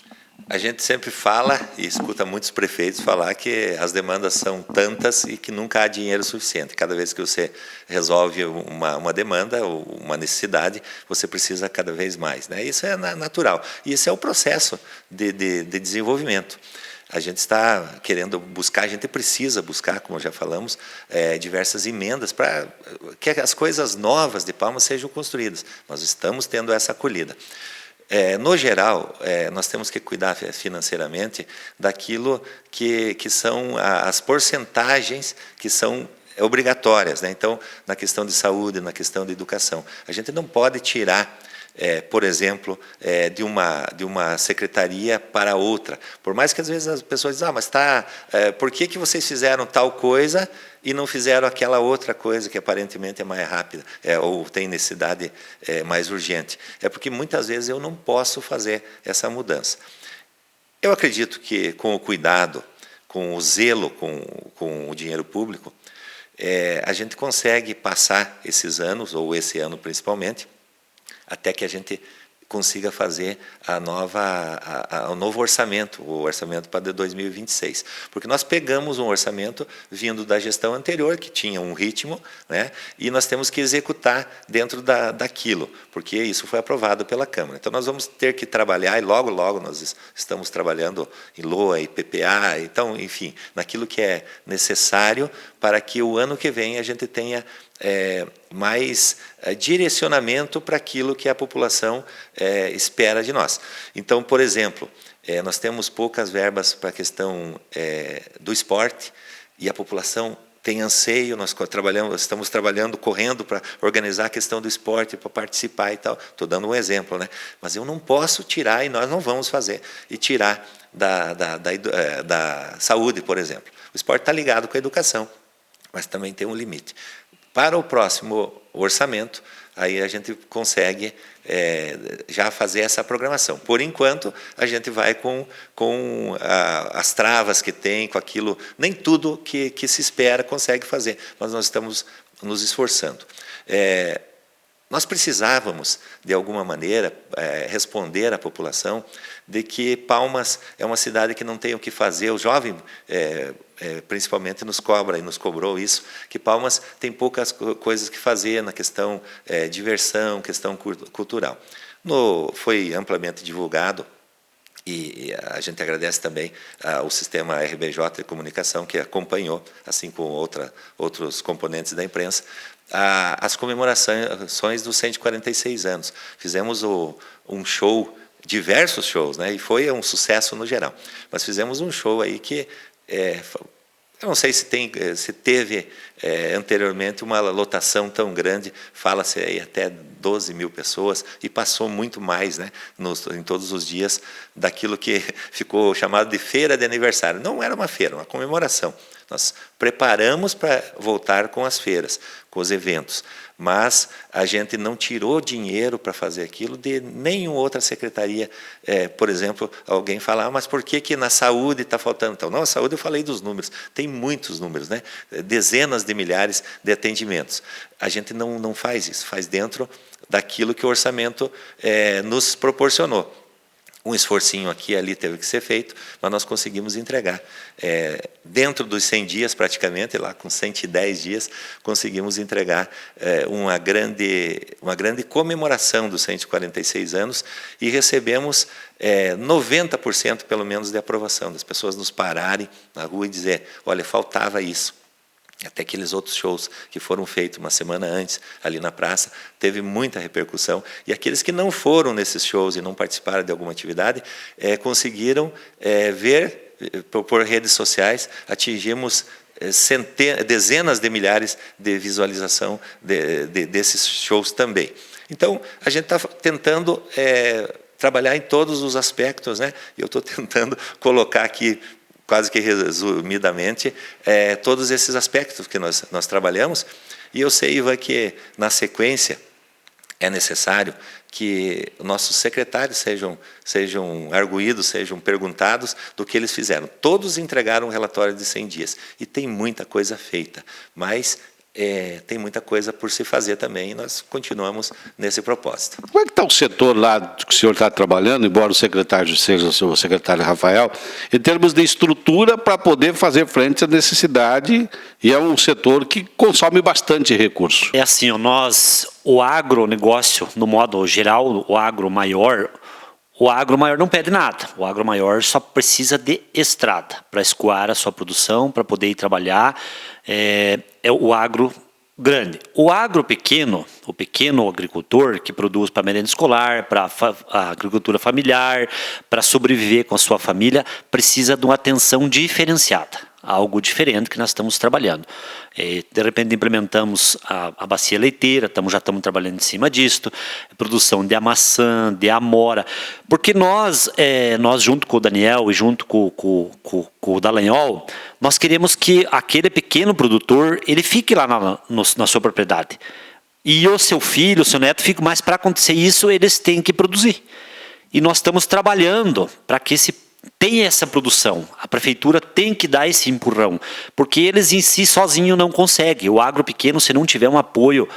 A gente sempre fala e escuta muitos prefeitos falar que as demandas são tantas e que nunca há dinheiro suficiente. Cada vez que você resolve uma demanda ou uma necessidade, você precisa cada vez mais, né? Isso é natural. E esse é o processo de desenvolvimento. A gente está querendo buscar, a gente precisa buscar, como já falamos, diversas emendas para que as coisas novas de Palmas sejam construídas. Nós estamos tendo essa acolhida. No geral, nós temos que cuidar financeiramente daquilo que são as porcentagens que são obrigatórias, né? Então, na questão de saúde, na questão de educação. A gente não pode tirar, por exemplo, de uma secretaria para outra. Por mais que às vezes as pessoas dizem, mas por que vocês fizeram tal coisa e não fizeram aquela outra coisa que aparentemente é mais rápida, ou tem necessidade mais urgente? É porque muitas vezes eu não posso fazer essa mudança. Eu acredito que com o cuidado, com o zelo com o dinheiro público, a gente consegue passar esses anos, ou esse ano principalmente, até que a gente consiga fazer o novo orçamento, o orçamento para 2026. Porque nós pegamos um orçamento vindo da gestão anterior, que tinha um ritmo, né, e nós temos que executar dentro daquilo, porque isso foi aprovado pela Câmara. Então, nós vamos ter que trabalhar, e logo, logo nós estamos trabalhando em LOA e PPA, então, enfim, naquilo que é necessário para que o ano que vem a gente tenha mais direcionamento para aquilo que a população espera de nós. Então, por exemplo, nós temos poucas verbas para a questão do esporte e a população tem anseio, nós estamos trabalhando, correndo para organizar a questão do esporte, para participar e tal. Estou dando um exemplo, né? Mas eu não posso tirar, e nós não vamos fazer, e tirar da saúde, por exemplo. O esporte está ligado com a educação, mas também tem um limite. Para o próximo orçamento, aí a gente consegue já fazer essa programação. Por enquanto, a gente vai com as travas que tem, com aquilo, nem tudo que se espera consegue fazer, mas nós estamos nos esforçando. Nós precisávamos, de alguma maneira, responder à população de que Palmas é uma cidade que não tem o que fazer. O jovem, principalmente, nos cobra e nos cobrou isso, que Palmas tem poucas coisas que fazer na questão diversão, questão cultural. Foi amplamente divulgado, e a gente agradece também ao sistema RBJ de comunicação, que acompanhou, assim como outros componentes da imprensa, as comemorações dos 146 anos. Fizemos um show, diversos shows, né? E foi um sucesso no geral. Mas fizemos um show aí que eu não sei se teve anteriormente uma lotação tão grande, fala-se aí até 12 mil pessoas, e passou muito mais, né, em todos os dias, daquilo que ficou chamado de feira de aniversário. Não era uma feira, uma comemoração. Nós preparamos para voltar com as feiras, com os eventos, mas a gente não tirou dinheiro para fazer aquilo de nenhuma outra secretaria. Por exemplo, alguém fala, mas por que na saúde está faltando? Então, não, a saúde eu falei dos números, tem muitos números, né? Dezenas de milhares de atendimentos. A gente não faz isso, faz dentro daquilo que o orçamento nos proporcionou. Um esforcinho aqui e ali teve que ser feito, mas nós conseguimos entregar. Dentro dos 100 dias, praticamente, lá com 110 dias, conseguimos entregar uma grande comemoração dos 146 anos e recebemos 90% pelo menos de aprovação, das pessoas nos pararem na rua e dizer, olha, faltava isso. Até aqueles outros shows que foram feitos uma semana antes, ali na praça, teve muita repercussão. E aqueles que não foram nesses shows e não participaram de alguma atividade, conseguiram ver, por redes sociais, atingimos dezenas de milhares de visualização desses shows também. Então, a gente está tentando trabalhar em todos os aspectos, né? Eu estou tentando colocar aqui, quase que resumidamente, todos esses aspectos que nós trabalhamos. E eu sei, Ivan, que na sequência é necessário que nossos secretários sejam arguídos, sejam perguntados do que eles fizeram. Todos entregaram um relatório de 100 dias. E tem muita coisa feita, mas tem muita coisa por se fazer também, e nós continuamos nesse propósito. Como é que está o setor lá que o senhor está trabalhando, embora o secretário seja o secretário Rafael, em termos de estrutura para poder fazer frente à necessidade, e é um setor que consome bastante recurso? É assim, o agronegócio, no modo geral, o agro maior não pede nada. O agro maior só precisa de estrada para escoar a sua produção, para poder ir trabalhar. É o agro grande. O agro pequeno, o pequeno agricultor que produz para merenda escolar, para a agricultura familiar, para sobreviver com a sua família, precisa de uma atenção diferenciada. Algo diferente que nós estamos trabalhando. De repente implementamos a bacia leiteira, já estamos trabalhando em cima disto, produção de maçã, de amora, porque nós junto com o Daniel e junto com o Dallagnol, nós queremos que aquele pequeno produtor, ele fique lá na sua propriedade. E o seu filho, o seu neto, fica, mas para acontecer isso, eles têm que produzir. E nós estamos trabalhando para que tem essa produção, a prefeitura tem que dar esse empurrão, porque eles em si sozinho não conseguem. O agro pequeno, se não tiver um apoio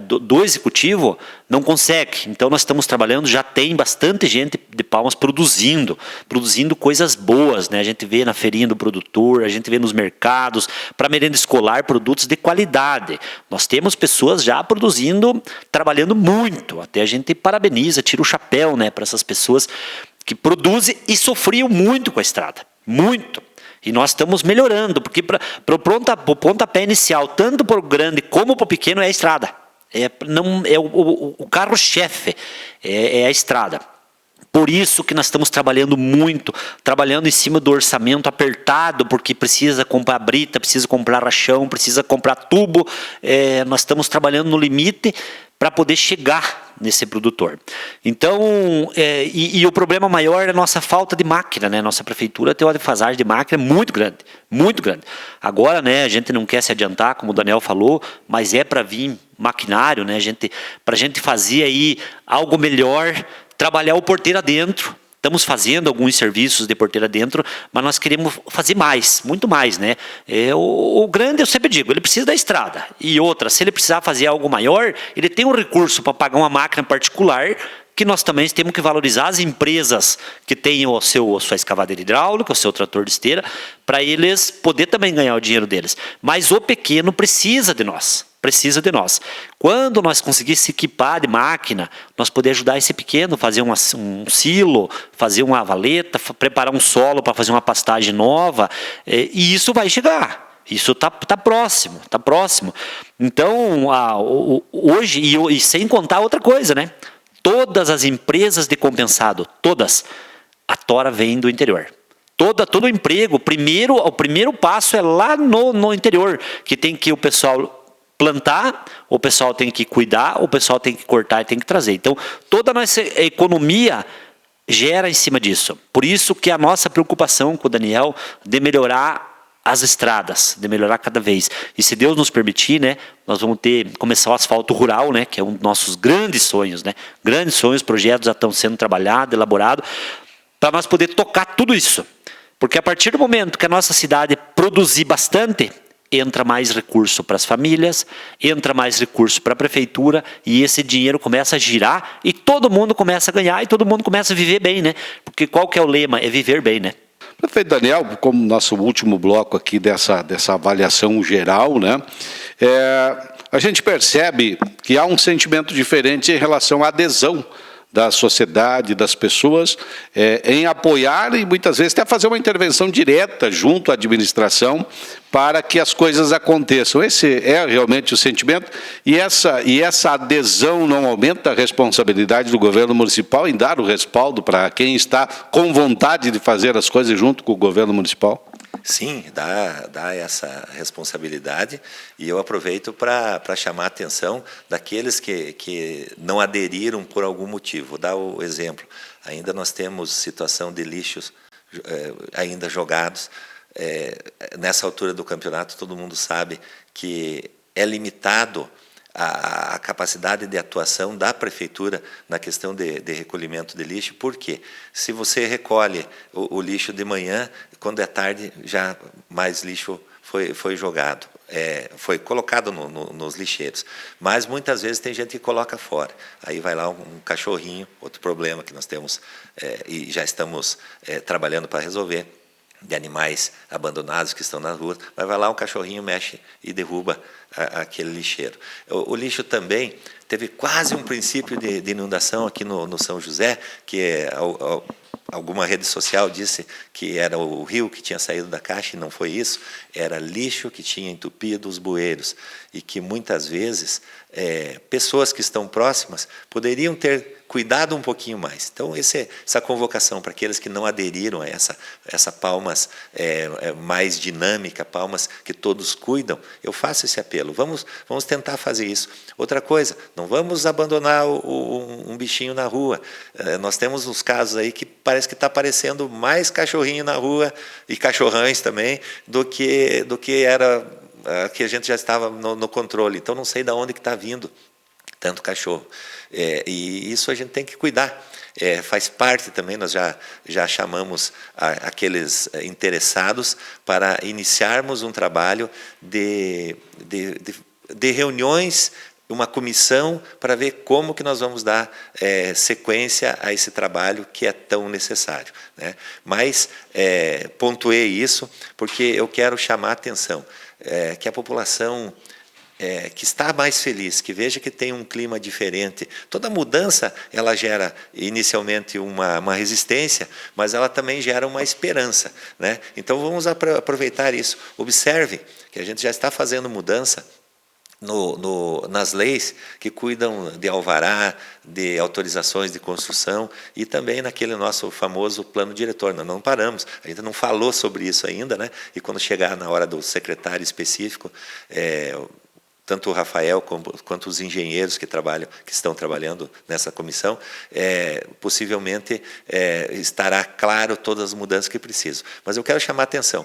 do executivo, não consegue. Então nós estamos trabalhando, já tem bastante gente de Palmas produzindo coisas boas, né? A gente vê na feirinha do produtor, a gente vê nos mercados, para merenda escolar, produtos de qualidade. Nós temos pessoas já produzindo, trabalhando muito, até a gente parabeniza, tira o chapéu, né, para essas pessoas que produzem e sofriam muito com a estrada, muito. E nós estamos melhorando, porque para o pontapé inicial, tanto para o grande como para o pequeno, é a estrada. O carro-chefe é a estrada. Por isso que nós estamos trabalhando muito, trabalhando em cima do orçamento apertado, porque precisa comprar brita, precisa comprar rachão, precisa comprar tubo. Nós estamos trabalhando no limite para poder chegar nesse produtor. Então, e o problema maior é a nossa falta de máquina, né? Nossa prefeitura tem uma defasagem de máquina muito grande, muito grande. Agora, né, a gente não quer se adiantar, como o Daniel falou, mas é para vir maquinário, né? Para a gente fazer aí algo melhor, trabalhar o porteiro adentro. Estamos fazendo alguns serviços de porteira dentro, mas nós queremos fazer mais, muito mais, né? O grande, eu sempre digo, ele precisa da estrada. E outra, se ele precisar fazer algo maior, ele tem um recurso para pagar uma máquina particular, que nós também temos que valorizar as empresas que têm a sua escavadeira hidráulica, o seu trator de esteira, para eles poder também ganhar o dinheiro deles. Mas o pequeno precisa de nós. Quando nós conseguirmos se equipar de máquina, nós poder ajudar esse pequeno, fazer um silo, fazer uma valeta, preparar um solo para fazer uma pastagem nova, e isso vai chegar. Isso tá próximo. Então, hoje, e sem contar outra coisa, né? Todas as empresas de compensado, todas, a tora vem do interior. Todo emprego, o primeiro passo é lá no interior, que tem que o pessoal plantar, o pessoal tem que cuidar, o pessoal tem que cortar e tem que trazer. Então, toda a nossa economia gera em cima disso. Por isso que a nossa preocupação com o Daniel de melhorar as estradas, de melhorar cada vez. E se Deus nos permitir, né, nós vamos começar o asfalto rural, né, que é um dos nossos grandes sonhos, né? Grandes sonhos, projetos já estão sendo trabalhados, elaborados, para nós poder tocar tudo isso. Porque a partir do momento que a nossa cidade produzir bastante, entra mais recurso para as famílias, entra mais recurso para a prefeitura, e esse dinheiro começa a girar e todo mundo começa a ganhar e todo mundo começa a viver bem, né? Porque qual que é o lema? É viver bem, né? Prefeito Daniel, como nosso último bloco aqui dessa avaliação geral, né? A gente percebe que há um sentimento diferente em relação à adesão da sociedade, das pessoas, em apoiar e muitas vezes até fazer uma intervenção direta junto à administração para que as coisas aconteçam. Esse é realmente o sentimento, e essa adesão não aumenta a responsabilidade do governo municipal em dar o respaldo para quem está com vontade de fazer as coisas junto com o governo municipal? Sim, dá essa responsabilidade, e eu aproveito para chamar a atenção daqueles que não aderiram por algum motivo. Vou dar o exemplo. Ainda nós temos situação de lixos ainda jogados. Nessa altura do campeonato, todo mundo sabe que é limitado a capacidade de atuação da prefeitura na questão de recolhimento de lixo. Por quê? Se você recolhe o lixo de manhã, quando é tarde, já mais lixo foi jogado, foi colocado nos lixeiros. Mas muitas vezes tem gente que coloca fora. Aí vai lá um cachorrinho, outro problema que nós temos e já estamos trabalhando para resolver, de animais abandonados que estão na rua, vai lá um cachorrinho, mexe e derruba aquele lixeiro. O lixo também teve quase um princípio de inundação aqui no São José, que alguma rede social disse que era o rio que tinha saído da caixa, e não foi isso, era lixo que tinha entupido os bueiros, e que muitas vezes pessoas que estão próximas poderiam ter cuidado um pouquinho mais. Então, essa convocação para aqueles que não aderiram a essa Palmas mais dinâmica, Palmas que todos cuidam, eu faço esse apelo. Vamos tentar fazer isso. Outra coisa, não vamos abandonar um bichinho na rua. Nós temos uns casos aí que parece que está aparecendo mais cachorrinho na rua, e cachorrões também, do que era que a gente já estava no controle. Então, não sei de onde que está vindo tanto cachorro. E isso a gente tem que cuidar. Faz parte também, nós já chamamos aqueles interessados para iniciarmos um trabalho de reuniões, uma comissão para ver como que nós vamos dar sequência a esse trabalho que é tão necessário, né? Mas pontuei isso porque eu quero chamar a atenção, que a população que está mais feliz, que veja que tem um clima diferente. Toda mudança ela gera inicialmente uma resistência, mas ela também gera uma esperança, né? Então vamos aproveitar isso. Observe que a gente já está fazendo mudança nas leis que cuidam de alvará, de autorizações de construção e também naquele nosso famoso plano diretor. Nós não paramos, a gente não falou sobre isso ainda, né? E quando chegar na hora do secretário específico, tanto o Rafael quanto os engenheiros que estão trabalhando nessa comissão, possivelmente estará claro todas as mudanças que precisam. Mas eu quero chamar a atenção.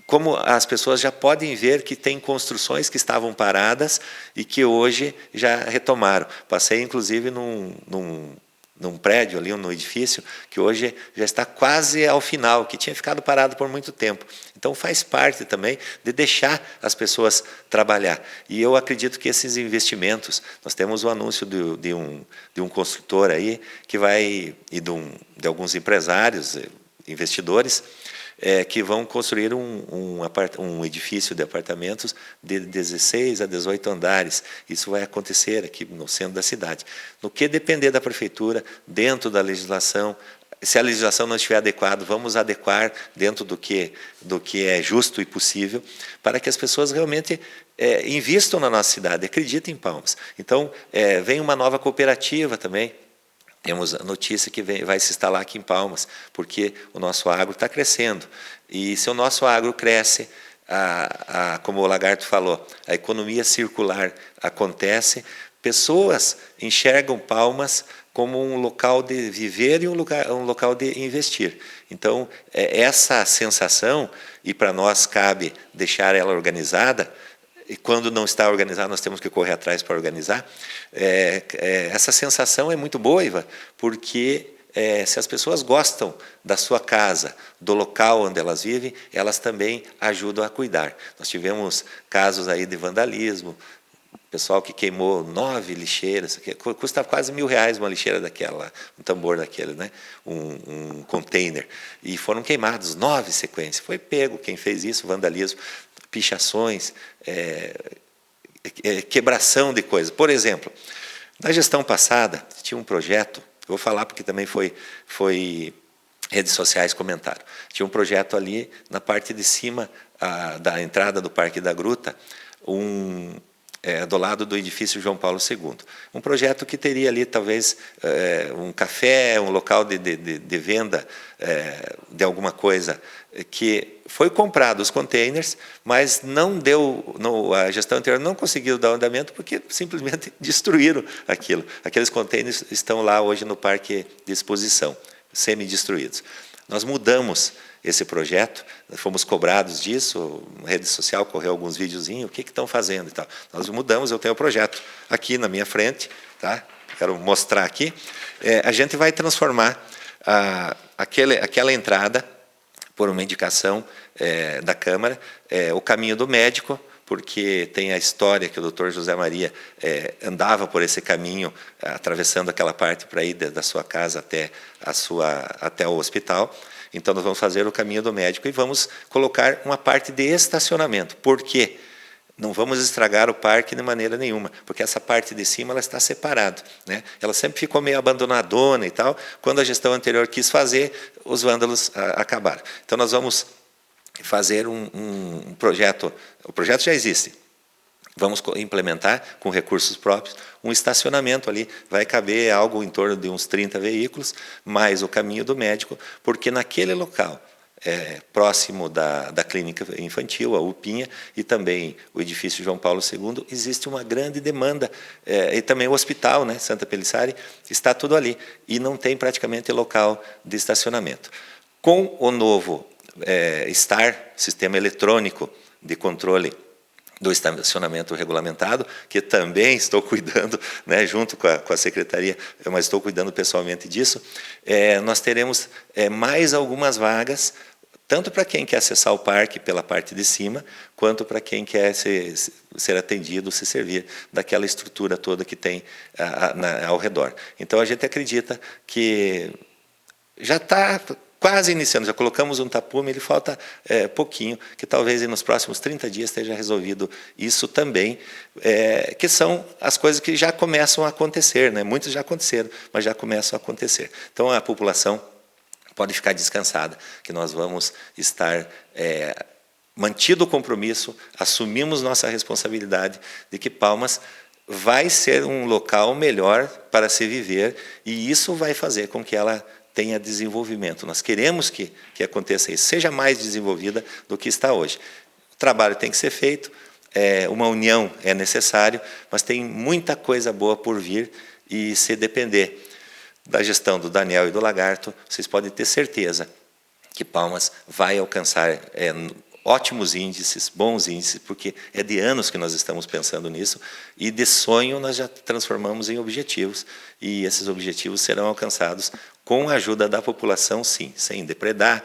Como as pessoas já podem ver que tem construções que estavam paradas e que hoje já retomaram. Passei, inclusive, num prédio ali, num edifício, que hoje já está quase ao final, que tinha ficado parado por muito tempo. Então, faz parte também de deixar as pessoas trabalhar. E eu acredito que esses investimentos, nós temos o anúncio de um construtor aí, que vai, e de alguns empresários, investidores, que vão construir um edifício de apartamentos de 16 a 18 andares. Isso vai acontecer aqui no centro da cidade. No que depender da prefeitura, dentro da legislação, se a legislação não estiver adequada, vamos adequar dentro do que é justo e possível, para que as pessoas realmente invistam na nossa cidade, acreditem em Palmas. Então, vem uma nova cooperativa também. Temos a notícia que vai se instalar aqui em Palmas, porque o nosso agro está crescendo. E se o nosso agro cresce, como o Lagarto falou, a economia circular acontece, pessoas enxergam Palmas como um local de viver e um local de investir. Então, essa sensação, e para nós cabe deixar ela organizada, e quando não está organizado, nós temos que correr atrás para organizar. Essa sensação é muito boa, Ivan, porque se as pessoas gostam da sua casa, do local onde elas vivem, elas também ajudam a cuidar. Nós tivemos casos aí de vandalismo, pessoal que queimou 9 lixeiras, que custa quase R$1.000 uma lixeira daquela, um tambor daquele, né? um container, e foram queimados 9 sequências. Foi pego quem fez isso, vandalismo, pichações, quebração de coisas. Por exemplo, na gestão passada, tinha um projeto, eu vou falar porque também foi redes sociais comentaram, tinha um projeto ali na parte de cima da entrada do Parque da Gruta, do lado do edifício João Paulo II. Um projeto que teria ali, talvez, um café, um local de venda de alguma coisa, que foi comprado os containers, mas a gestão anterior não conseguiu dar andamento porque simplesmente destruíram aquilo. Aqueles containers estão lá hoje no parque de exposição, semi-destruídos. Nós mudamos esse projeto, fomos cobrados disso, na rede social correu alguns videozinhos, o que estão fazendo e tal. Nós mudamos, eu tenho o projeto aqui na minha frente, tá? Quero mostrar aqui. A gente vai transformar aquela entrada, por uma indicação da Câmara, o caminho do médico, porque tem a história que o Dr. José Maria andava por esse caminho, atravessando aquela parte para ir da sua casa até o hospital. Então, nós vamos fazer o caminho do médico e vamos colocar uma parte de estacionamento. Por quê? Não vamos estragar o parque de maneira nenhuma, porque essa parte de cima ela está separada, né? Ela sempre ficou meio abandonadona e tal. Quando a gestão anterior quis fazer, os vândalos acabaram. Então, nós vamos fazer um projeto, o projeto já existe, vamos implementar com recursos próprios um estacionamento ali, vai caber algo em torno de uns 30 veículos, mais o caminho do médico, porque naquele local, próximo da clínica infantil, a UPinha, e também o edifício João Paulo II, existe uma grande demanda, e também o hospital, né, Santa Pelissari, está tudo ali, e não tem local de estacionamento. Com o novo STAR, Sistema Eletrônico de Controle do estacionamento regulamentado, que também estou cuidando, né, junto com a secretaria, mas estou cuidando pessoalmente disso. Nós teremos mais algumas vagas, tanto para quem quer acessar o parque pela parte de cima, quanto para quem quer ser atendido, se servir daquela estrutura toda que tem ao redor. Então, a gente acredita que já está quase iniciando, já colocamos um tapume, ele falta pouquinho, que talvez nos próximos 30 dias esteja resolvido isso também, que são as coisas que já começam a acontecer, né? Muitos já aconteceram, mas já começam a acontecer. Então, a população pode ficar descansada, que nós vamos estar mantido o compromisso, assumimos nossa responsabilidade de que Palmas vai ser um local melhor para se viver, e isso vai fazer com que ela tenha desenvolvimento. Nós queremos que aconteça isso, seja mais desenvolvida do que está hoje. O trabalho tem que ser feito, uma união é necessário, mas tem muita coisa boa por vir, e se depender da gestão do Daniel e do Lagarto, vocês podem ter certeza que Palmas vai alcançar ótimos índices, bons índices, porque é de anos que nós estamos pensando nisso, e de sonho nós já transformamos em objetivos, e esses objetivos serão alcançados com a ajuda da população, sim, sem depredar,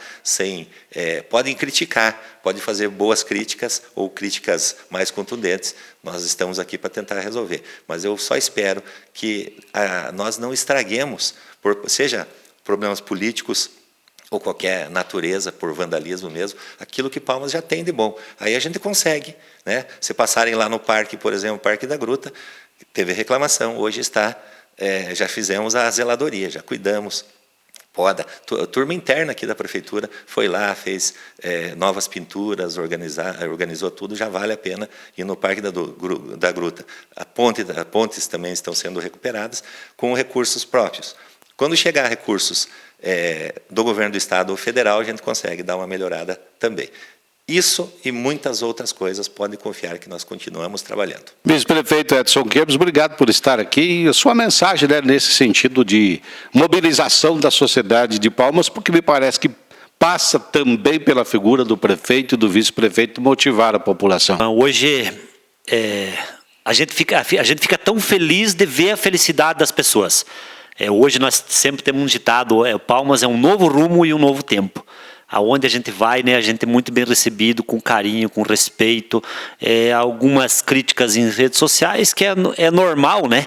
podem criticar, podem fazer boas críticas ou críticas mais contundentes, nós estamos aqui para tentar resolver, mas eu só espero que nós não estraguemos, seja problemas políticos, ou qualquer natureza, por vandalismo mesmo, aquilo que Palmas já tem de bom. Aí a gente consegue, né? Se passarem lá no parque, por exemplo, o Parque da Gruta, teve reclamação, hoje está, já fizemos a zeladoria, já cuidamos. A turma interna aqui da prefeitura foi lá, fez novas pinturas, organizou tudo, já vale a pena ir no Parque da Gruta. Pontes também estão sendo recuperadas com recursos próprios. Quando chegar recursos do governo do estado ou federal, a gente consegue dar uma melhorada também. Isso e muitas outras coisas, podem confiar que nós continuamos trabalhando. Vice-prefeito Edson Queiroz, obrigado por estar aqui. E a sua mensagem, né, nesse sentido de mobilização da sociedade de Palmas, porque me parece que passa também pela figura do prefeito e do vice-prefeito motivar a população. Hoje, a gente fica tão feliz de ver a felicidade das pessoas. Hoje nós sempre temos um ditado, Palmas é um novo rumo e um novo tempo. Aonde a gente vai, né, a gente é muito bem recebido, com carinho, com respeito. Algumas críticas em redes sociais, que é normal, né?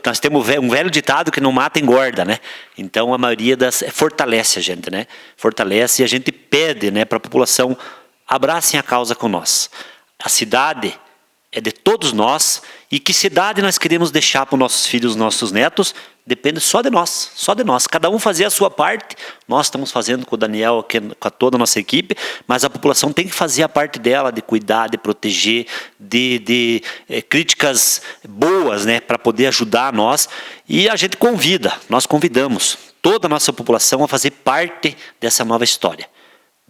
Nós temos um velho ditado que não mata engorda, né? Então a maioria fortalece a gente, né? Fortalece, e a gente pede, né, para a população, abracem a causa com nós. A cidade é de todos nós, e que cidade nós queremos deixar para os nossos filhos, nossos netos, depende só de nós, cada um fazer a sua parte. Nós estamos fazendo com o Daniel, com toda a nossa equipe, mas a população tem que fazer a parte dela, de cuidar, de proteger, de críticas boas, né, para poder ajudar nós, e a gente nós convidamos toda a nossa população a fazer parte dessa nova história.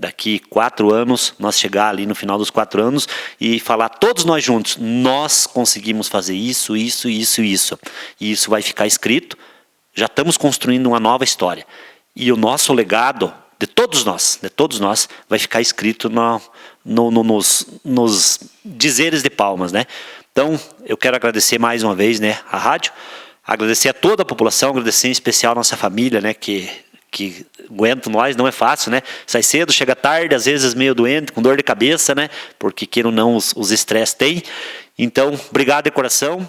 Daqui 4 anos, nós chegar ali no final dos 4 anos e falar todos nós juntos, nós conseguimos fazer isso, isso, isso, isso. E isso vai ficar escrito, já estamos construindo uma nova história. E o nosso legado, de todos nós, vai ficar escrito nos dizeres de Palmas, né? Então, eu quero agradecer mais uma vez, né, a rádio, agradecer a toda a população, agradecer em especial a nossa família, né, que aguenta nós, não é fácil, né? Sai cedo, chega tarde, às vezes meio doente, com dor de cabeça, né? Porque queira ou não, os estresses tem. Então, obrigado de coração.